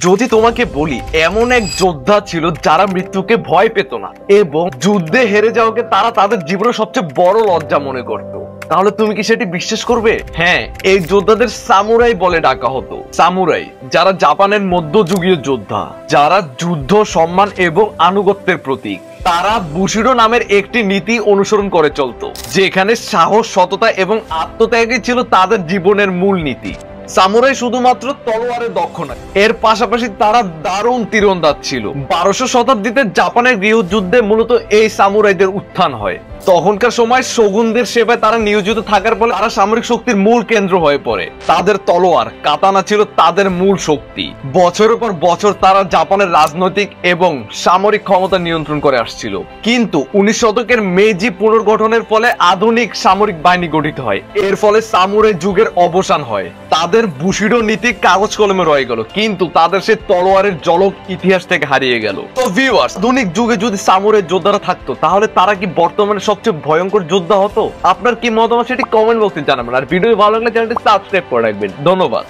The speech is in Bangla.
যদি তোমাকে বলি এমন এক যোদ্ধা ছিল যারা মৃত্যুকে ভয় পেত না এবং যুদ্ধে হেরে যাওয়াকে তারা তাদের জীবনের সবচেয়ে বড় লজ্জা মনে করত, তাহলে তুমি কি সেটি বিশ্বাস করবে? হ্যাঁ, এই যোদ্ধাদের সামুরাই বলে ডাকা হতো। সামুরাই যারা জাপানের মধ্যযুগীয় যোদ্ধা, যারা যুদ্ধ, সম্মান এবং আনুগত্যের প্রতীক। তারা বুশিডো নামের একটি নীতি অনুসরণ করে চলতো, যেখানে সাহস, সততা এবং আত্মত্যাগই ছিল তাদের জীবনের মূল নীতি। সামুরাই শুধুমাত্র তলোয়ারে দক্ষ নয়, এর পাশাপাশি তারা দারুণ তীরন্দাজ ছিল। 1200 শতাব্দীতে জাপানের গৃহযুদ্ধে মূলত এই সামুরাইদের উত্থান হয়। তখনকার সময় শোগুনদের সেবায় তারা নিয়োজিত থাকার ফলে তারা সামরিক শক্তির মূল কেন্দ্র হয়ে পড়ে। তাদের তলোয়ার, কাতানা ছিল তাদের মূল শক্তি। বছরের পর বছর তারা জাপানের রাজনৈতিক এবং সামরিক ক্ষমতা নিয়ন্ত্রণ করে আসছিল। কিন্তু 19 শতকের মেইজি পুনর্গঠনের ফলে আধুনিক সামরিক বাহিনী গঠিত হয়। এর ফলে সামুরাই যুগের অবসান হয়। তাদের বুশিডো নীতি কাগজ কলমে রয়ে গেল, কিন্তু তাদের সেই তলোয়ারের ঝলক ইতিহাস থেকে হারিয়ে গেল। তো ভিউয়ার্স, আধুনিক যুগে যদি সামুরাই যোদ্ধারা থাকতো, তাহলে তারা কি বর্তমানে সবচেয়ে ভয়ঙ্কর যোদ্ধা হতো? আপনার কি মতামত সেটি কমেন্ট বক্সে জানাবেন। আর ভিডিও ভালো লাগলে চ্যানেলটি সাবস্ক্রাইব করে রাখবেন। ধন্যবাদ।